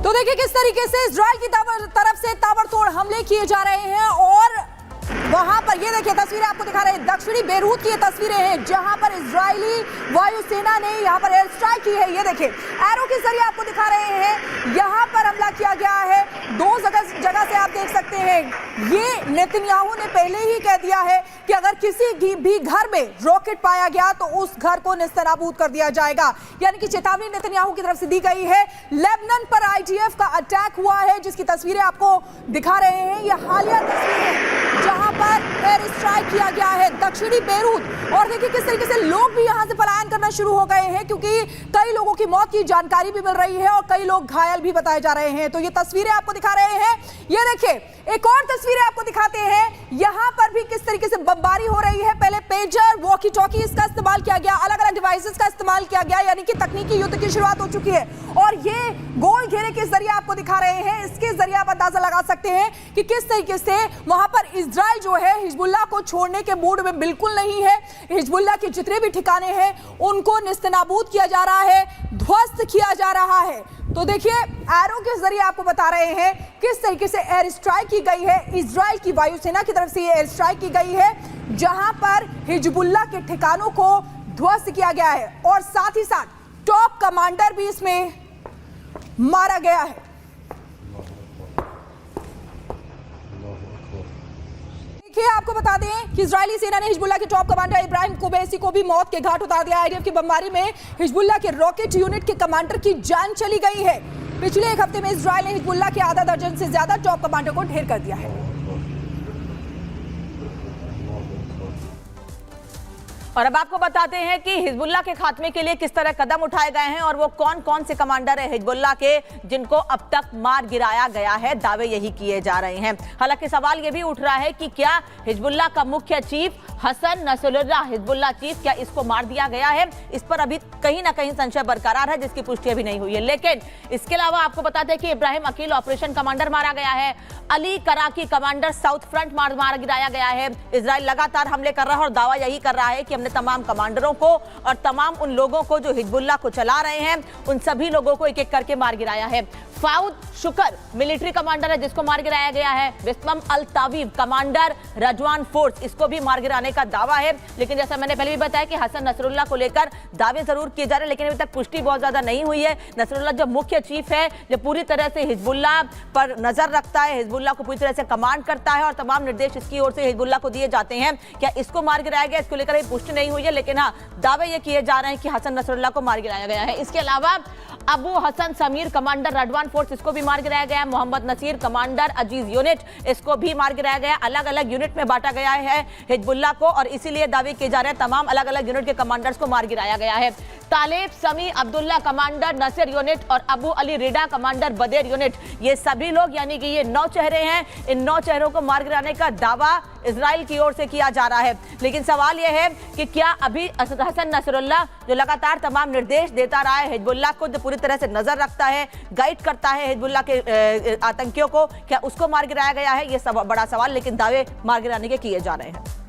तो देखिए किस तरीके से इजराइल की तरफ से ताबड़तोड़ हमले किए जा रहे हैं और वहां पर ये देखिए तस्वीरें आपको दिखा रहे हैं। दक्षिणी बेरूत की ये तस्वीरें हैं जहां पर इजरायली वायुसेना ने यहां पर एयर स्ट्राइक की है। ये देखिए एरो के जरिए आपको दिखा रहे हैं यहां पर हमला किया गया है। दो जगह से आप देख सकते हैं। ये नेतन्याहू ने पहले ही कह दिया है कि अगर किसी भी घर में रॉकेट पाया गया तो उस घर को नेस्तनाबूद कर दिया जाएगा, यानी कि चेतावनी नेतन्याहू की तरफ से दी गई है। लेबनान पर आईडीएफ का अटैक हुआ है जिसकी तस्वीरें आपको दिखा रहे हैं। यह हालिया तस्वीरें जहां पर एयर स्ट्राइक किया गया है दक्षिणी बेरूत। और देखिए किस तरीके से लोग भी यहां से पलायन करना शुरू हो गए हैं क्योंकि कई लोगों की मौत की जानकारी भी मिल रही है और कई लोग घायल भी बताए जा रहे हैं। तो ये तस्वीरें आपको दिखा रहे हैं। ये देखिए एक और तस्वीरें आपको दिखाते हैं। यहां पर भी किस तरीके से बमबारी हो रही है। पहले पेजर, वॉकी टॉकी इसका इस्तेमाल किया गया, अलग अलग डिवाइसेस का इस्तेमाल किया गया, यानी कि तकनीकी युद्ध की शुरुआत हो चुकी है। और ये गोल घेरे के जरिए आपको दिखा रहे हैं। इसके जरिए आप अंदाजा लगा सकते हैं कि किस तरीके से वहां पर इजराइल जो है हिजबुल्लाह को छोड़ने के मूड में बिल्कुल नहीं है। हिजबुल्लाह के जितने भी ठिकाने हैं उनको नेस्तनाबूद किया जा रहा है, ध्वस्त किया जा रहा है। तो देखिए एरो के जरिए आपको बता रहे हैं किस तरीके से एयर स्ट्राइक की गई है। इजराइल की वायुसेना की तरफ से ये एयर स्ट्राइक की गई है जहां पर हिजबुल्लाह के ठिकानों को ध्वस्त किया गया है और साथ ही साथ टॉप कमांडर भी इसमें मारा गया है। देखिए आपको बता दें कि इजरायली सेना ने हिजबुल्लाह के टॉप कमांडर इब्राहिम कुबैसी को भी मौत के घाट उतार दिया। आईडीएफ की बमबारी में हिजबुल्लाह के रॉकेट यूनिट के कमांडर की जान चली गई है। पिछले एक हफ्ते में इजरायल ने हिजबुल्लाह के आधा दर्जन से ज्यादा टॉप कमांडर को ढेर कर दिया है। और अब आपको बताते हैं कि हिजबुल्लाह के खात्मे के लिए किस तरह कदम उठाए गए हैं और वो कौन कौन से कमांडर है हिजबुल्लाह के जिनको अब तक मार गिराया गया है। दावे यही किए जा रहे हैं। हालांकि सवाल ये भी उठ रहा है कि क्या हिजबुल्लाह का मुख्य chief Hassan Nasrallah Hezbollah chief, क्या इसको मार दिया गया है? इस पर अभी कहीं ना कहीं संशय बरकरार है जिसकी पुष्टि अभी नहीं हुई है। लेकिन इसके अलावा आपको बताते हैं कि इब्राहिम अकील ऑपरेशन कमांडर मारा गया है। अली कराकी कमांडर साउथ फ्रंट मार गिराया गया है। इजराइल लगातार हमले कर रहा है और दावा यही कर रहा है कि हमने तमाम कमांडरों को और तमाम उन लोगों को जो हिजबुल्लाह को चला रहे हैं उन सभी लोगों को एक एक करके मार गिराया है। फाउद शुकर मिलिट्री कमांडर है जिसको मार गिराया गया है। बिस्मम अल तावीब कमांडर रजवान फोर्स, इसको भी मार गिराने का दावा है। लेकिन जैसा मैंने पहले भी बताया कि हसन नसरुल्लाह को लेकर दावे जरूर किए जा रहे हैं लेकिन अभी तक पुष्टि बहुत ज्यादा नहीं हुई है। नसरुल्लाह जो मुख्य चीफ है, जो पूरी तरह से हिजबुल्लाह पर नजर रखता है, हिजबुल्लाह को पूरी तरह से कमांड करता है और तमाम निर्देश इसकी ओर से हिजबुल्लाह को दिए जाते हैं, क्या इसको मार गिराया गया? इसको लेकर अभी पुष्टि नहीं हुई है लेकिन हाँ दावे ये किए जा रहे हैं कि हसन नसरुल्लाह को मार गिराया गया है। इसके अलावा अबू हसन समीर कमांडर रडवान फोर्स, इसको भी मार गिराया गया है। मोहम्मद नसीर कमांडर अजीज यूनिट, इसको भी मार गिराया गया। अलग अलग यूनिट में बांटा गया है हिजबुल्लाह को और इसीलिए दावे किए जा रहे हैं तमाम अलग अलग यूनिट के कमांडर्स को मार गिराया गया है। तालेब समी अब्दुल्ला कमांडर नसीर यूनिट और अबू अली रिडा कमांडर बदेर यूनिट, ये सभी लोग यानी कि ये 9 चेहरे हैं। इन 9 चेहरों को मार गिराने का दावा इजराइल की ओर से किया जा रहा है। लेकिन सवाल यह है कि क्या अभी हसन नसरुल्लाह जो लगातार तमाम निर्देश देता रहा है हिजबुल्लाह को, जो पूरी तरह से नजर रखता है, गाइड करता है हिजबुल्लाह के आतंकियों को, क्या उसको मार गिराया गया है? ये बड़ा सवाल, लेकिन दावे मार गिराने के किए जा रहे हैं।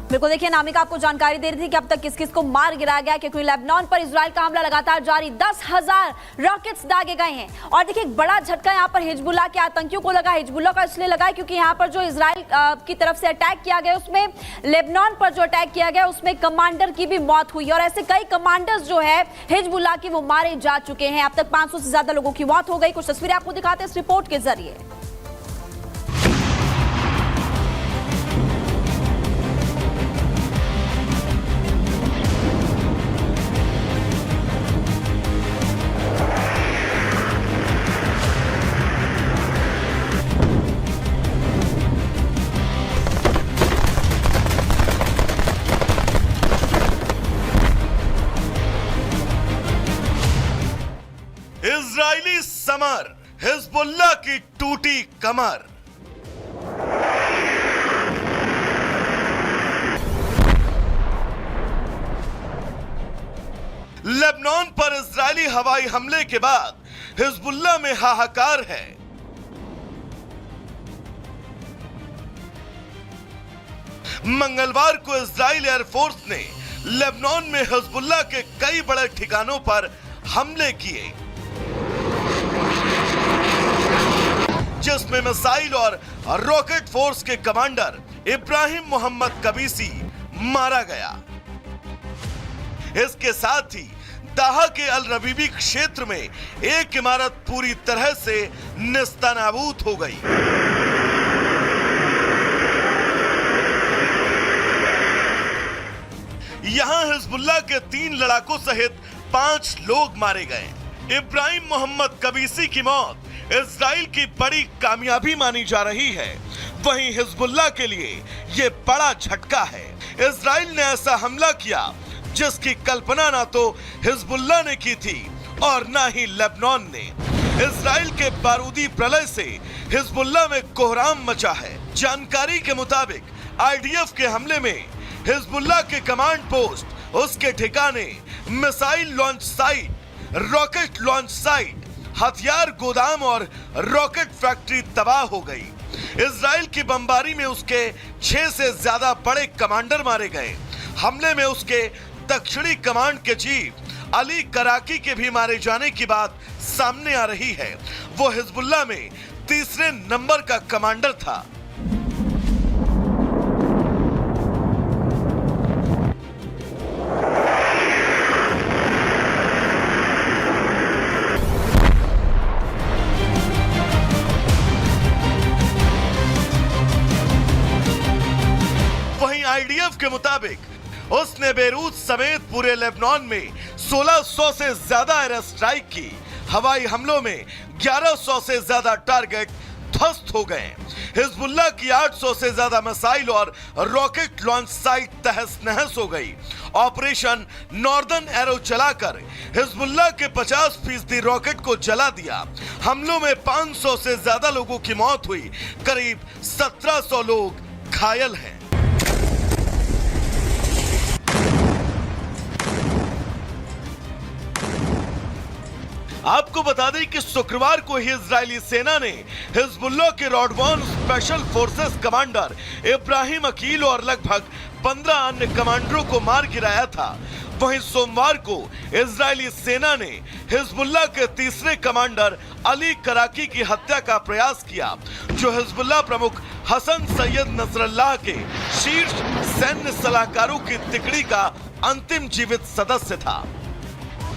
बिल्कुल, देखिए नामिका आपको जानकारी दे रही थी कि अब तक किस किस को मार गिराया गया क्योंकि लेबनान पर इजराइल का हमला लगातार जारी। 10,000 रॉकेट्स दागे गए हैं और देखिए एक बड़ा झटका यहाँ पर हिजबुल्लाह के आतंकियों को लगा। हिजबुल्लाह का इसलिए लगा क्योंकि यहाँ पर जो इजराइल की तरफ से अटैक किया गया उसमें लेबनान पर जो अटैक किया गया उसमें कमांडर की भी मौत हुई और ऐसे कई कमांडर्स जो है हिजबुल्लाह के वो मारे जा चुके हैं। अब तक 500 से ज्यादा लोगों की मौत हो गई। कुछ तस्वीरें आपको दिखाते हैं इस रिपोर्ट के जरिए। इजरायली समर, हिजबुल्लाह की टूटी कमर। लेबनान पर इजरायली हवाई हमले के बाद हिजबुल्लाह में हाहाकार है। मंगलवार को इजरायल एयरफोर्स ने लेबनान में हिजबुल्लाह के कई बड़े ठिकानों पर हमले किए। जिसमें मिसाइल और रॉकेट फोर्स के कमांडर इब्राहिम मोहम्मद कबीसी मारा गया। इसके साथ ही दाहा के अल रबीबी क्षेत्र में एक इमारत पूरी तरह से नेस्तनाबूद हो गई। यहां हिजबुल्लाह के 3 लड़ाकों सहित 5 लोग मारे गए। इब्राहिम मोहम्मद कबीसी की मौत इजराइल की बड़ी कामयाबी मानी जा रही है। वहीं हिजबुल्लाह के लिए यह बड़ा झटका है। इजराइल ने ऐसा हमला किया जिसकी कल्पना ना तो हिजबुल्लाह ने की थी और ना ही लेबनान ने। इजराइल के बारूदी प्रलय से हिजबुल्लाह में कोहराम मचा है। जानकारी के मुताबिक आईडीएफ के हमले में हिजबुल्लाह के कमांड पोस्ट, उसके ठिकाने, missile launch site, rocket launch site, हथियार गोदाम और रॉकेट फैक्ट्री तबाह हो गई। इजराइल की बमबारी में उसके 6 से ज्यादा बड़े कमांडर मारे गए। हमले में उसके दक्षिणी कमांड के चीफ अली कराकी के भी मारे जाने की बात सामने आ रही है। वो हिजबुल्लाह में 3रे नंबर का कमांडर था। वहीं आईडीएफ के मुताबिक उसने बेरूत समेत पूरे लेबनान में 1600 से ज्यादा एयर स्ट्राइक की। हवाई हमलों में 1100 से ज्यादा टारगेट ध्वस्त हो गए। हिजबुल्लाह की 800 से ज्यादा मिसाइल और रॉकेट लॉन्च साइट तहस नहस हो गई। ऑपरेशन नॉर्दर्न एरो चलाकर हिजबुल्लाह के 50% रॉकेट को जला दिया। हमलों में 500 से ज्यादा लोगों की मौत हुई। करीब 1700 लोग घायल हैं। आपको बता दें कि शुक्रवार को ही इजरायली सेना ने हिजबुल्लाह के Radwan special forces commander Ibrahim Aqil और लगभग 15 अन्य कमांडरों को मार गिराया था। वहीं सोमवार को इजरायली सेना ने हिजबुल्लाह के 3रे कमांडर अली कराकी की हत्या का प्रयास किया, जो हिजबुल्लाह प्रमुख हसन सैयद नसरल्लाह के शीर्ष सैन्य सलाहकारों की तिकड़ी का अंतिम जीवित सदस्य था।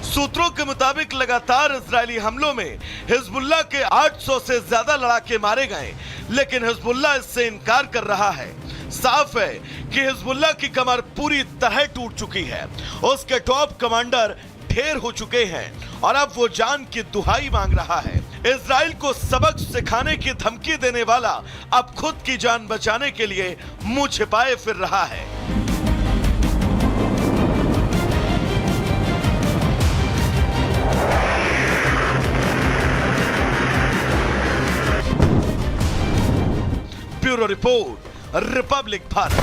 सूत्रों के मुताबिक लगातार इजरायली हमलों में हिजबुल्लाह के 800 से ज्यादा लड़ाके मारे गए, लेकिन हिजबुल्लाह इससे इनकार कर रहा है। साफ है कि हिजबुल्लाह की कमर पूरी तरह टूट चुकी है। उसके टॉप कमांडर ढेर हो चुके हैं और अब वो जान की दुहाई मांग रहा है। इजराइल को सबक सिखाने की धमकी देने वाला अब खुद की जान बचाने के लिए मुंह छिपाए फिर रहा है। Bureau report, Republic Bharat.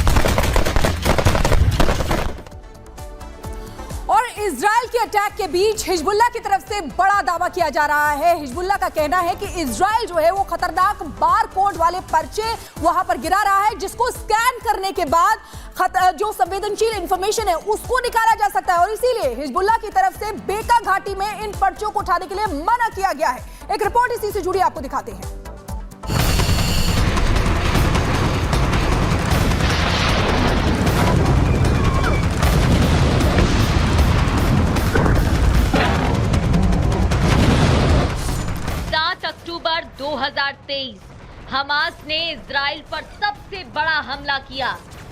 और इजराइल के अटैक के बीच हिजबुल्लाह की तरफ से बड़ा दावा किया जा रहा है। हिजबुल्लाह का कहना है कि इजराइल जो है वो खतरनाक बार कोड वाले पर्चे वहां पर गिरा रहा है, जिसको स्कैन करने के बाद जो संवेदनशील इंफॉर्मेशन है उसको निकाला जा सकता है। और इसीलिए हिजबुल्लाह की तरफ से बेका घाटी में इन पर्चों को उठाने के लिए मना किया गया है। एक रिपोर्ट इसी से जुड़ी आपको दिखाते हैं। अक्टूबर 2023 हमास ने इजराइल पर सबसे बड़ा हमला किया।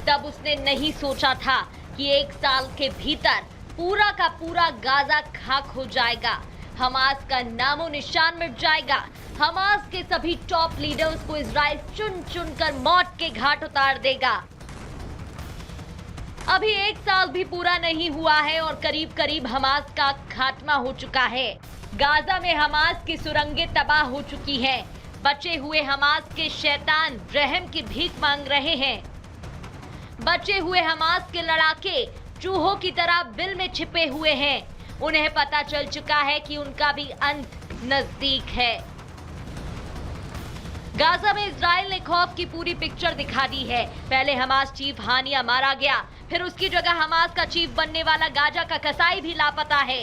तब उसने नहीं सोचा था कि 1 साल के भीतर पूरा का पूरा गाजा खाक हो जाएगा। हमास का नामो निशान मिट जाएगा। हमास के सभी टॉप लीडर्स को इजराइल चुन चुन कर मौत के घाट उतार देगा। अभी 1 साल भी पूरा नहीं हुआ है और करीब करीब हमास का खात्मा हो चुका है। गाजा में हमास की सुरंगें तबाह हो चुकी हैं। बचे हुए हमास के शैतान रहम की भीख मांग रहे हैं। बचे हुए हमास के लड़ाके चूहों की तरह बिल में छिपे हुए हैं। उन्हें पता चल चुका है कि उनका भी अंत नजदीक है। गाजा में इजराइल ने खौफ की पूरी पिक्चर दिखा दी है। पहले हमास चीफ हानिया मारा गया, फिर उसकी जगह हमास का चीफ बनने वाला गाजा का कसाई भी लापता है।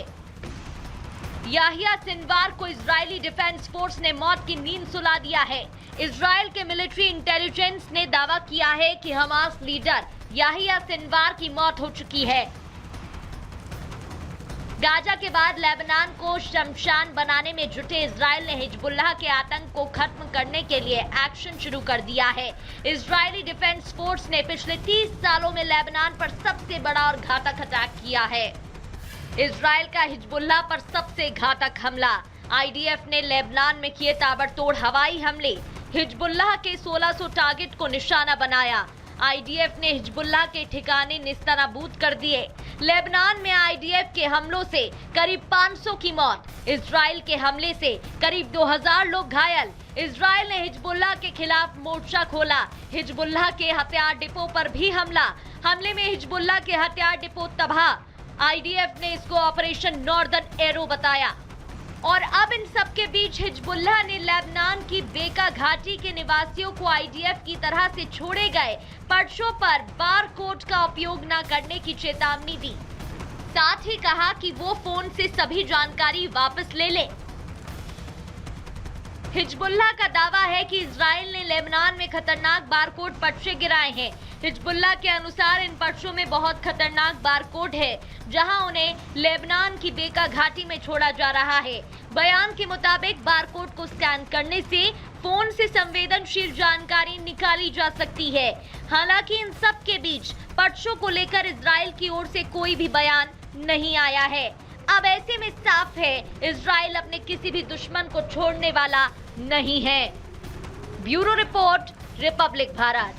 याहिया सिनवार को इजरायली डिफेंस फोर्स ने मौत की नींद सुला दिया है। इजराइल के मिलिट्री इंटेलिजेंस ने दावा किया है कि हमास लीडर याहिया सिनवार की मौत हो चुकी है। गाजा के बाद लेबनान को शमशान बनाने में जुटे इजराइल ने हिजबुल्लाह के आतंक को खत्म करने के लिए एक्शन शुरू कर दिया है। इजरायली डिफेंस फोर्स ने पिछले 30 सालों में लेबनान पर सबसे बड़ा और घातक अटैक किया है। इजराइल का हिजबुल्लाह पर सबसे घातक हमला। आईडीएफ ने लेबनान में किए ताबड़तोड़ हवाई हमले। हिजबुल्लाह के 1600 टारगेट को निशाना बनाया। आईडीएफ ने हिजबुल्लाह के ठिकाने निस्तानाबूद कर दिए। लेबनान में आईडीएफ के हमलों से करीब 500 की मौत। इजराइल के हमले से करीब 2000 लोग घायल। इजराइल ने हिजबुल्लाह के खिलाफ मोर्चा खोला। हिजबुल्लाह के हथियार डिपो पर भी हमला। हमले में हिजबुल्लाह के हथियार डिपो तबाह। आईडीएफ ने इसको ऑपरेशन नॉर्दर्न एरो बताया। और अब इन सब के बीच हिजबुल्लाह ने लेबनान की बेका घाटी के निवासियों को आईडीएफ की तरह से छोड़े गए पर्चों पर बार कोड का उपयोग न करने की चेतावनी दी। साथ ही कहा कि वो फोन से सभी जानकारी वापस ले लें। हिजबुल्लाह का दावा है कि इजराइल ने लेबनान में खतरनाक बारकोड पर्चे गिराए हैं। हिजबुल्लाह के अनुसार इन पर्चों में बहुत खतरनाक बारकोड है, जहां उन्हें लेबनान की बेका घाटी में छोड़ा जा रहा है। बयान के मुताबिक बारकोड को स्कैन करने से फोन से संवेदनशील जानकारी निकाली जा सकती है। हालांकि इन सब के बीच पर्चों को लेकर इजराइल की ओर से कोई भी बयान नहीं आया है। अब ऐसे में साफ है, इजराइल अपने किसी भी दुश्मन को छोड़ने वाला नहीं है। Bureau report, Republic Bharat.